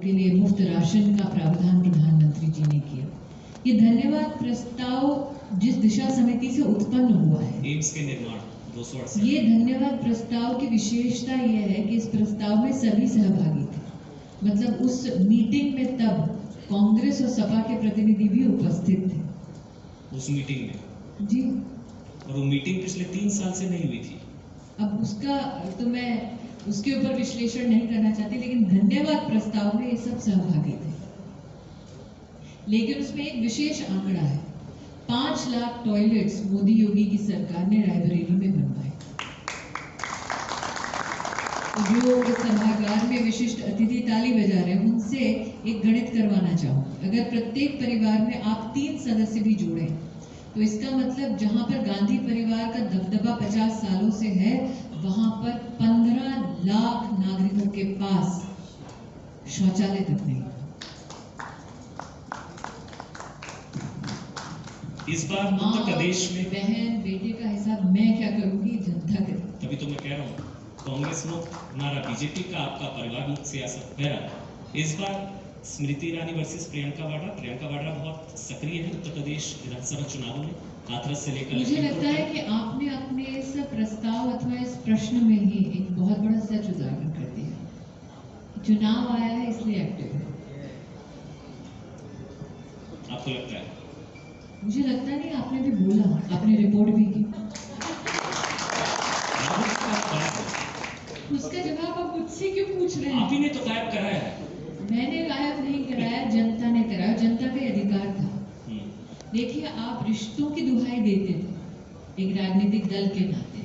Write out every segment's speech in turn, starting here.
के लिए मुफ्त राशन का प्रावधान प्रधानमंत्री जी ने किया। ये धन्यवाद प्रस्ताव जिस दिशा समिति से उत्पन्न हुआ है, एम्स के निर्माण 268, ये धन्यवाद प्रस्ताव की विशेषता यह है कि इस प्रस्ताव में सभी सहभागी थे। मतलब उस मीटिंग में तब कांग्रेस और सपा के प्रतिनिधि भी उपस्थित थे उस मीटिंग में जी। और वो मीटिंग पिछले 3 साल से नहीं हुई थी। अब उसका तो मैं उसके ऊपर विश्लेषण नहीं करना चाहती, लेकिन धन्यवाद प्रस्ताव में ये सब सहभागी थे। लेकिन उसमें एक विशेष आंकड़ा है, 5 लाख टॉयलेट्स मोदी योगी की सरकार ने रायबरेली में बनवाए। जो इस सभागार में विशिष्ट अतिथि ताली बजा रहे हैं, उनसे एक गणित करवाना चाहूंगी। अगर प्रत्येक परिवार में आप 3 सदस्य भी जोड़ें तो इसका मतलब जहां पर गांधी परिवार का दबदबा 50 सालों से है, वहां पर 15 लाख नागरिकों के पास शौचालय तक नहीं। इस बार उत्तर प्रदेश में बहन बेटे का हिसाब मैं क्या करूंगी, जनता करे। तभी तो मैं कह रहा हूँ कांग्रेस मुक्त नारा, बीजेपी का आपका परिवार मुक्त सियासत मेरा। इस बार स्मृति ईरानी वर्सेस प्रियंका वाड्रा बहुत सक्रिय है उत्तर प्रदेश विधानसभा चुनावों में, हाथरस से लेकर। मुझे लगता है कि आपने अपने इस प्रस्ताव अथवा इस प्रश्न में ही एक बहुत बड़ा सच उजागर कर दिया। चुनाव आया है इसलिए एक्टिव है। आपको लगता है? मुझे लगता नहीं, आपने भी बोला, आपने रिपोर्ट भी की। उसका जवाब आप मुझसे क्यों पूछ रहे हैं? आप ही ने तो गायब कराया है। मैंने गायब नहीं कराया, जनता ने कराया, जनता का अधिकार था। देखिए, आप रिश्तों की दुहाई देते थे एक राजनीतिक दल के नाते,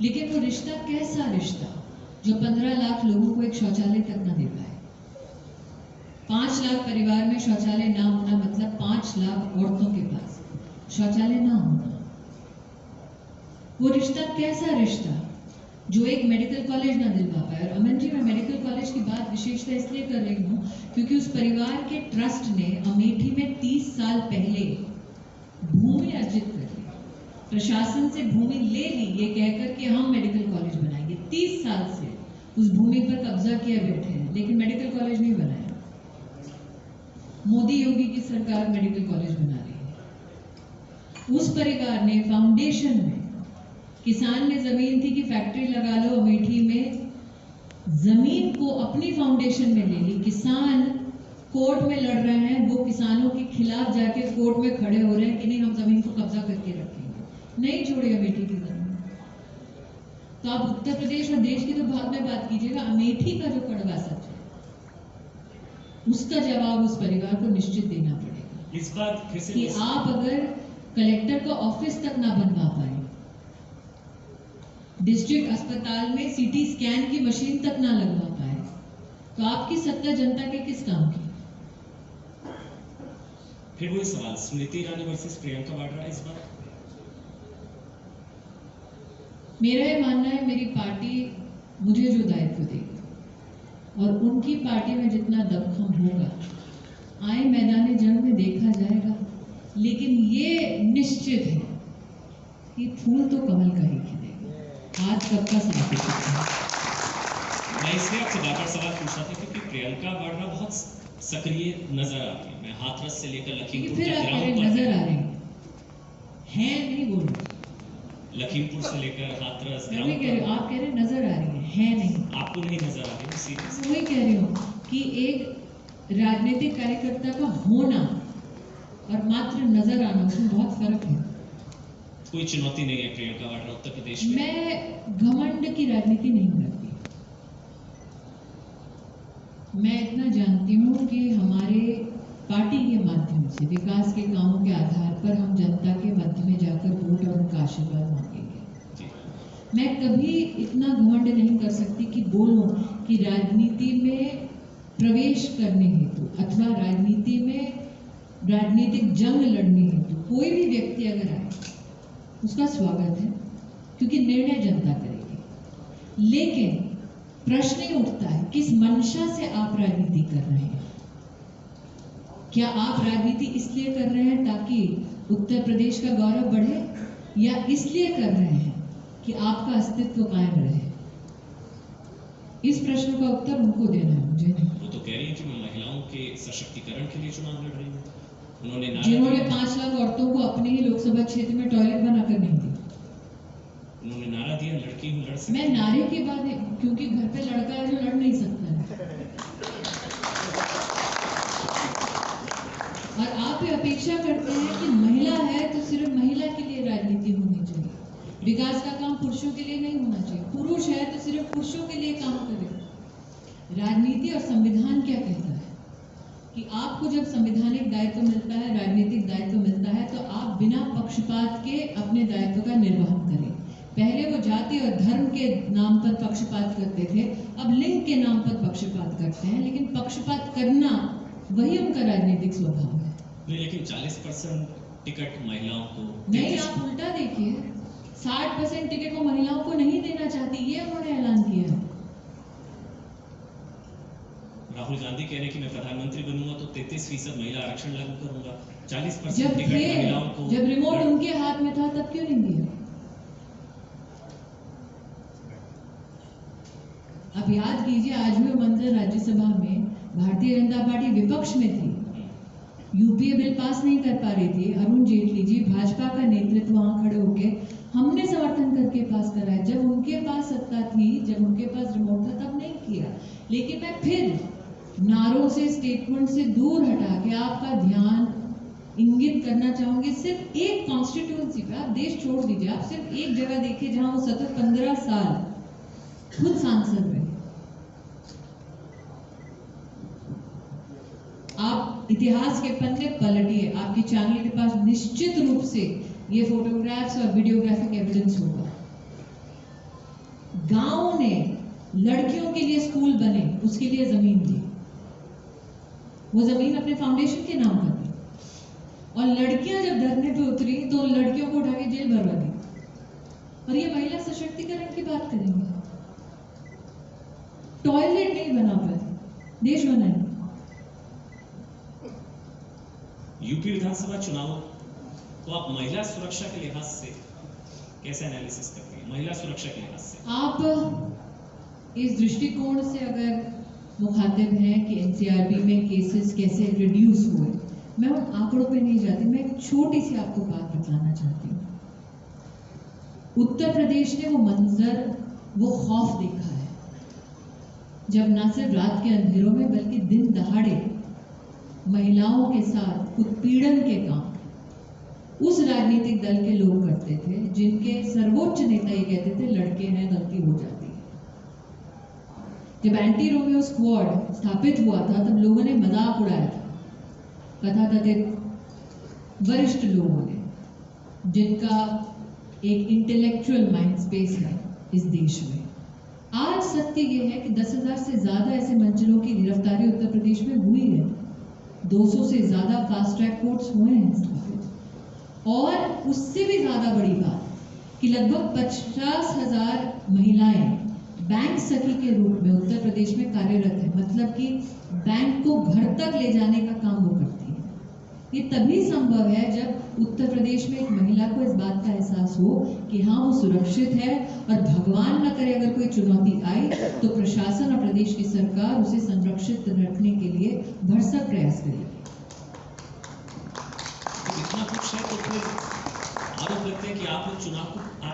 लेकिन वो रिश्ता कैसा रिश्ता जो 15 लाख लोगों को एक शौचालय तक न दे पाए। 5 लाख परिवार में शौचालय ना होना मतलब 5 लाख औरतों के पास शौचालय ना होना। वो रिश्ता कैसा रिश्ता जो एक मेडिकल कॉलेज ना दिलवा पाए। और अमन जी, मैं मेडिकल कॉलेज की बात विशेषता इसलिए कर रही हूँ क्योंकि उस परिवार के ट्रस्ट ने अमेठी में 30 साल पहले भूमि अर्जित कर ली, प्रशासन से भूमि ले ली, ये कहकर कि हम मेडिकल कॉलेज बनाएंगे। 30 साल से उस भूमि पर कब्जा किया बैठे हैं, लेकिन मेडिकल कॉलेज नहीं बनाया। मोदी योगी की सरकार मेडिकल कॉलेज बना रही है। उस परिवार ने फाउंडेशन में, किसान ने जमीन थी कि फैक्ट्री लगा लो अमेठी में, जमीन को अपनी फाउंडेशन में ले ली। किसान कोर्ट में लड़ रहे हैं, वो किसानों के खिलाफ जाके कोर्ट में खड़े हो रहे हैं कि नहीं, हम जमीन को कब्जा करके रखेंगे, नहीं छोड़े अमेठी की जमीन। तो आप उत्तर प्रदेश और देश की तो भाग में बात कीजिएगा, अमेठी का जो कड़वा सच है उसका जवाब उस परिवार को निश्चित देना पड़ेगा। इस बार फिर से कि आप अगर कलेक्टर का ऑफिस तक ना बनवा पाए, डिस्ट्रिक्ट अस्पताल में सीटी स्कैन की मशीन तक ना लगवा पाए, तो आपकी सत्ता जनता के किस काम की? फिर वही सवाल, स्मृति ईरानी वर्सेस प्रियंका वाड्रा। इस बार मेरा ये मानना है, मेरी पार्टी मुझे जो दायित्व देगी और उनकी पार्टी में जितना दमखम होगा, आए मैदान जंग में देखा जाएगा। लेकिन ये निश्चित है कि फूल तो कमल का ही खिलेगा, हाथ कब का साबित है। मैं इसलिए आपसे बार-बार सवाल पूछा था क्योंकि प्रियंका वाड्रा बहुत सक्रिय नजर आती है। मैं हाथरस से लेकर लखीमपुर फिर तक आप ग्राउंड पर नजर आ रही हैं, नहीं बोल रही, लखीमपुर से लेकर हाथरस मैं वही ग्राउंड कह रही पर। हूँ, आप कह रहे नजर आ रही है नहीं, आपको नहीं नजर आ रही? सीरियस वही कह रही हूँ कि एक राजनीतिक कार्यकर्ता का होना और मात्र नजर आना, उसमें बहुत फर्क है। कोई चुनौती नहीं है प्रियंका वाड्रा उत्तर प्रदेश में? मैं घमंड की राजनीति नहीं करती। मैं इतना जानती हूँ कि हमारे पार्टी के माध्यम से विकास के कामों के आधार पर हम जनता के मध्य में जाकर वोट और उनका आशीर्वाद मांगेंगे। मैं कभी इतना घमंड नहीं कर सकती कि बोलूं कि राजनीति में प्रवेश करने हेतु अथवा राजनीति में राजनीतिक जंग लड़ने हेतु कोई भी व्यक्ति अगर आए, उसका स्वागत है, क्योंकि निर्णय जनता करेगी। लेकिन प्रश्न ये उठता है, किस मंशा से आप राजनीति कर रहे हैं? क्या आप राजनीति इसलिए कर रहे हैं ताकि उत्तर प्रदेश का गौरव बढ़े, या इसलिए कर रहे हैं कि आपका अस्तित्व कायम रहे? इस प्रश्न का उत्तर उनको देना है, मुझे नहीं। वो तो कह रही है कि मैं महिलाओं के सशक्तिकरण के लिए चुनाव लड़ रही हूँ। उन्होंने जिन्होंने 5 लाख औरतों को अपने ही लोकसभा क्षेत्र में टॉयलेट बनाकर नहीं दी। उन्होंने नारा दिया लड़की हूँ लड़ सकती। मैं नारे की बात नहीं, क्योंकि घर पे लड़का है जो लड़ नहीं सकता है। और आप ये अपेक्षा करते हैं कि महिला है तो सिर्फ महिला के लिए राजनीति होनी चाहिए, विकास का काम पुरुषों के लिए नहीं होना चाहिए, पुरुष है तो सिर्फ पुरुषों के लिए काम करे। राजनीति और संविधान क्या कहता है कि आपको जब संवैधानिक दायित्व मिलता है, राजनीतिक दायित्व मिलता है, तो आप बिना पक्षपात के अपने दायित्व का निर्वहन करें। पहले वो जाति और धर्म के नाम पर पक्षपात करते थे, अब लिंग के नाम पर पक्षपात करते हैं, लेकिन पक्षपात करना वही उनका राजनीतिक स्वभाव है। नहीं, लेकिन 40% टिकट महिलाओं को नहीं, आप उल्टा देखिए, 60% टिकट वो महिलाओं को नहीं देना चाहती, ये उन्होंने ऐलान किया है। राहुल गांधी कह रहे कि मैं प्रधानमंत्री बनूंगा तो 33% महिला आरक्षण लागू करूंगा। 40% जब टिकट महिलाओं को, जब रिमोट उनके हाथ में था तब क्यों नहीं दिया? अब याद कीजिए, आज भी मंदिर राज्यसभा में भारतीय जनता पार्टी विपक्ष में थी, यूपीए बिल पास नहीं कर पा रही थी, अरुण जेटली जी भाजपा का नेतृत्व वहां खड़े होके हमने समर्थन करके पास कराया। जब उनके पास सत्ता थी, जब उनके पास रिमोट था, तब नहीं किया। लेकिन मैं फिर नारों से, स्टेटमेंट से दूर हटा के आपका ध्यान इंगित करना चाहूंगी सिर्फ एक कॉन्स्टिट्यूंसी पे। आप देश छोड़ दीजिए, आप सिर्फ एक जगह देखिए जहां वो सतत 15 साल खुद सांसद रहे। आप इतिहास के पन्ने पलटिए, आपकी चैनल के पास निश्चित रूप से ये फोटोग्राफ्स और वीडियोग्राफिक एविडेंस होगा। गांव ने लड़कियों के लिए स्कूल बने, उसके लिए जमीन दी, वो जमीन अपने फाउंडेशन के नाम पर दी, और लड़कियां जब धरने पे उतरी तो लड़कियों को उठा के जेल भरवा दी। और ये महिला सशक्तिकरण की बात करेंगे। टॉयलेट नहीं बना पाए, देश बना नहीं। यूपी विधानसभा चुनाव को आप महिला सुरक्षा के लिहाज से कैसे एनालिसिस करते हैं? महिला सुरक्षा के लिहाज से आप इस दृष्टिकोण से अगर मुखातिब हैं कि एनसीआरबी में केसेस कैसे रिड्यूस हुए, मैं उन आंकड़ों पे नहीं जाती, मैं एक छोटी सी आपको बात बताना चाहती हूँ। उत्तर प्रदेश ने वो मंजर, वो खौफ देखा है जब न सिर्फ रात के अंधेरों में बल्कि दिन दहाड़े महिलाओं के साथ उत्पीड़न के काम उस राजनीतिक दल के लोग करते थे जिनके सर्वोच्च नेता ये कहते थे लड़के हैं, गलती हो जाती है। जब एंटी रोमियो स्क्वाड स्थापित हुआ था तब लोगों ने मजाक उड़ाया था, कथाकथित वरिष्ठ लोगों ने, जिनका एक इंटेलेक्चुअल माइंड स्पेस है इस देश में। आज सत्य ये है कि 10,000 से ज्यादा ऐसे मंचलों की गिरफ्तारी उत्तर प्रदेश में हुई है, 200 से ज्यादा फास्ट ट्रैक कोर्ट्स हुए हैं स्थापित, और उससे भी ज्यादा बड़ी बात कि लगभग 50,000 महिलाएं बैंक सखी के रूप में उत्तर प्रदेश में कार्यरत है। मतलब कि बैंक को घर तक ले जाने का काम वो करती है। ये तभी संभव है जब उत्तर प्रदेश में एक महिला को इस बात का एहसास हो कि हाँ वो सुरक्षित है, और भगवान न करे अगर कोई चुनौती आई तो प्रशासन और प्रदेश की सरकार उसे संरक्षित रखने के लिए भरसक प्रयास करेगी। इतना कुछ है तो फिर आरोप लगते हैं कि आप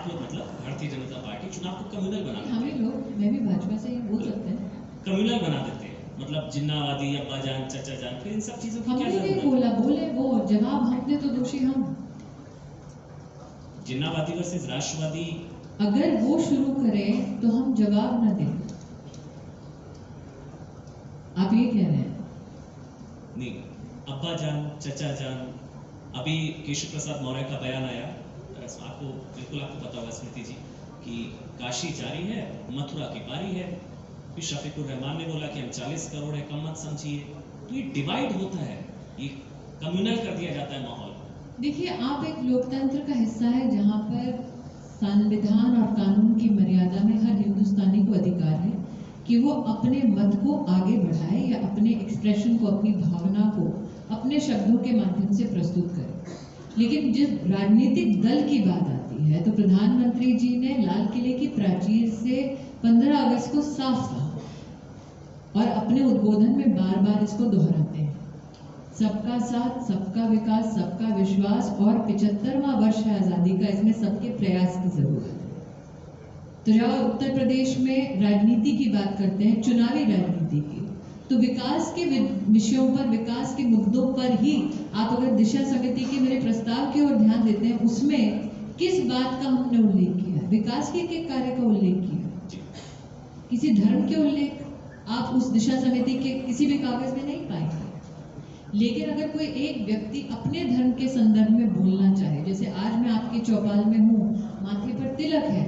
लोग मतलब भारतीय जनता पार्टी चुनाव को कम्युनल बना देते हैं। हमें लोग, मैं भी भाजपा से ही बोल सकते हैं, कम्युनल बना देते हैं, मतलब जिन्नावादी, अब्बा जान, चचा जान, फिर इन सब चीजों की क्या हमने नहीं जरूरत है? बोला, बोले वो, जवाब हमने तो दोषी हम। जिन्नावादी वर्सेस राष्ट्रवादी अगर वो शुरू करें तो हम जवाब न दें। आप ये कह रहे हैं? नहीं, अब्बा जान, चचा जान, अभी केशव प्रसाद मौर्य का बयान आया, आपको पता होगा स्मृति जी, कि काशी जारी है, मथुरा की पारी है। फिर शफीकुर रहमान ने बोला कि हम 40 करोड़ है, कम मत समझिए। तो ये डिवाइड होता है, ये कम्युनल कर दिया जाता है माहौल। देखिए, आप एक लोकतंत्र का हिस्सा है जहां पर संविधान और कानून की मर्यादा में हर हिंदुस्तानी को अधिकार है कि वो अपने मत को आगे बढ़ाए या अपने एक्सप्रेशन को, अपनी भावना को अपने शब्दों के माध्यम से प्रस्तुत करे। लेकिन जब राजनीतिक दल की बात आती है तो प्रधानमंत्री जी ने लाल किले की प्राचीर से 15 अगस्त को साफ कहा और अपने उद्बोधन में बार बार इसको दोहराते हैं। सबका साथ, सबका विकास, सबका विश्वास और 75वां वर्ष है आज़ादी का, इसमें सबके प्रयास की जरूरत है। तो जब उत्तर प्रदेश में राजनीति की बात करते हैं, चुनावी राजनीति की, तो विकास के विषयों पर, विकास के मुद्दों पर ही आप अगर दिशा समिति के मेरे प्रस्ताव की ओर ध्यान देते हैं, उसमें किस बात का हमने उल्लेख किया? विकास के एक कार्य का उल्लेख किया, किसी धर्म के उल्लेख आप उस दिशा समिति के किसी भी कागज में नहीं पाएंगे। लेकिन अगर कोई एक व्यक्ति अपने धर्म के संदर्भ में बोलना चाहे, जैसे आज मैं आपके चौपाल में हूँ, माथे पर तिलक है,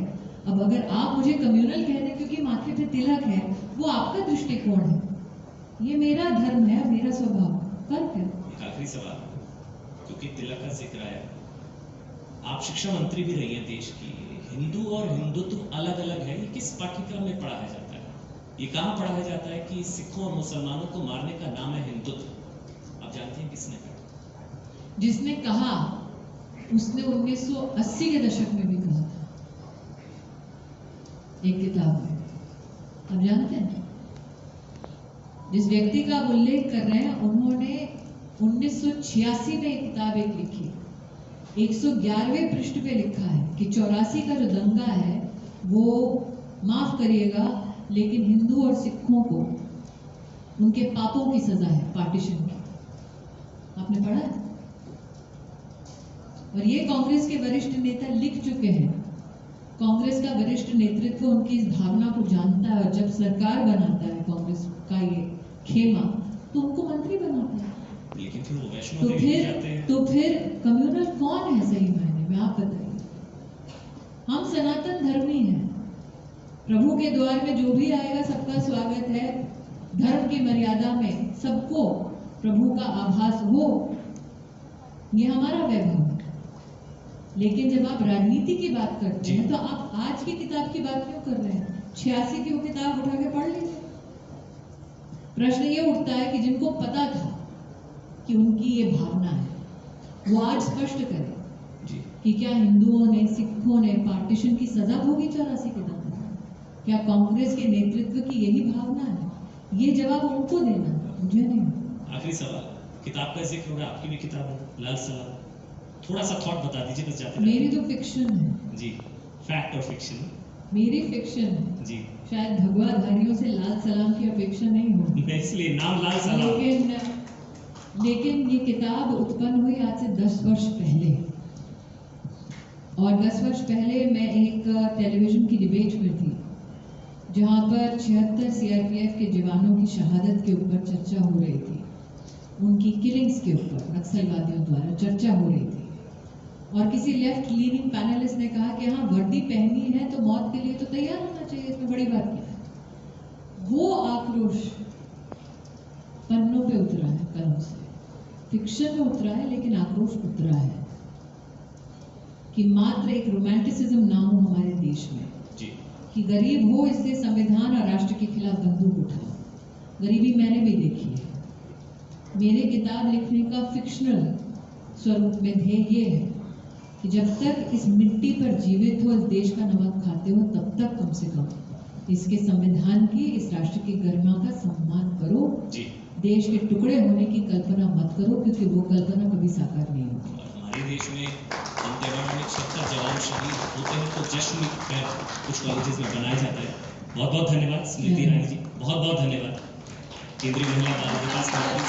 अब अगर आप मुझे कम्युनल कह दें क्योंकि माथे पे तिलक है, वो आपका दृष्टिकोण है, ये मेरा धर्म है, मेरा स्वभाव, फर्क है। आखिरी सवाल, क्योंकि तिलक का जिक्र आया, आप शिक्षा मंत्री भी रही हैं देश की, हिंदू और हिंदुत्व अलग अलग है, ये किस पाठ्यक्रम में पढ़ाया जाता है? ये कहाँ पढ़ाया जाता है कि सिखों और मुसलमानों को मारने का नाम है हिंदुत्व? आप जानते हैं किसने कहा? जिसने कहा उसने 1980 के दशक में भी कहा था एक किताब में। आप जानते हैं जिस व्यक्ति का आप उल्लेख कर रहे हैं, उन्होंने 1986 में एक किताब एक लिखी, 111वें पृष्ठ पे लिखा है कि 84 का जो दंगा है वो माफ करिएगा, लेकिन हिंदू और सिखों को उनके पापों की सजा है, पार्टीशन की। आपने पढ़ा है? और ये कांग्रेस के वरिष्ठ नेता लिख चुके हैं। कांग्रेस का वरिष्ठ नेतृत्व उनकी इस भावना को जानता है, और जब सरकार बनाता है कांग्रेस का ये खेमा, तो उनको मंत्री बनाता है। लेकिन फिर वो वैष्णव देवी जाते हैं। तो फिर कम्युनल कौन है सही मायने में, आप बताइए? हम सनातन धर्मी हैं, प्रभु के द्वार में जो भी आएगा सबका स्वागत है, धर्म की मर्यादा में सबको प्रभु का आभास हो, ये हमारा वैभव है। लेकिन जब आप राजनीति की बात करते हैं तो आप आज की किताब की बात क्यों कर रहे हैं? 86 की वो किताब उठा के पढ़ लीजिए। प्रश्न ये उठता है कि जिनको पता था कि उनकी ये भावना है, वो आज स्पष्ट करें कि क्या हिंदुओं ने, सिखों ने पार्टीशन की सजा भोगी 84 के दंगे? क्या कांग्रेस के नेतृत्व की यही भावना है? ये जवाब उनको देना, मुझे नहीं। आखिरी सवाल, किताब का जिक्र होगा, आपकी भी किताब है लाल सलाम, थोड़ा सा थॉट बता दीजिए बस जाते। मेरी तो फिक्शन है जी, फैक्ट और फिक्शन। मेरी फिक्शन है जी, शायद भगवाधारियों से लाल सलाम की अपेक्षा नहीं होगी, इसलिए नाम लाल सलाम। लेकिन ये किताब उत्पन्न हुई आज से 10 वर्ष पहले, और 10 वर्ष पहले मैं एक टेलीविजन की डिबेट में थी जहाँ पर 76 सीआरपीएफ के जवानों की शहादत के ऊपर चर्चा हो रही थी, उनकी किलिंग्स के ऊपर नक्सलवादियों द्वारा चर्चा हो रही थी, और किसी लेफ्ट लीनिंग पैनलिस्ट ने कहा कि हाँ, वर्दी पहनी है तो मौत के लिए तो तैयार होना चाहिए, इसमें बड़ी बात क्या है। वो आक्रोश पन्नों पे उतरा है, कलम से, फिक्शन में उतरा है, लेकिन आक्रोश उतरा है कि मात्र एक रोमांटिसिज्म ना हो हमारे देश में जी, कि गरीब हो इसलिए संविधान और राष्ट्र के खिलाफ बंदूक उठाओ। गरीबी मैंने भी देखी है। मेरे किताब लिखने का फिक्शनल स्वरूप में ध्येय ये है कि जब तक इस मिट्टी पर जीवित हो, इस देश का नमक खाते हो, तब तक कम से कम इसके संविधान की, इस राष्ट्र की गरिमा का सम्मान करो जी। देश के टुकड़े होने की कल्पना मत करो, क्योंकि वो कल्पना कभी साकार नहीं होगी। हमारे देश में इन त्योहारों में 76 जवान शहीद होते हैं तो जश्न कुछ कॉलेजेस में बनाया जाता है। बहुत बहुत धन्यवाद स्मृति ईरानी जी, बहुत बहुत धन्यवाद। केंद्रीय महिला बाल विकास मंत्री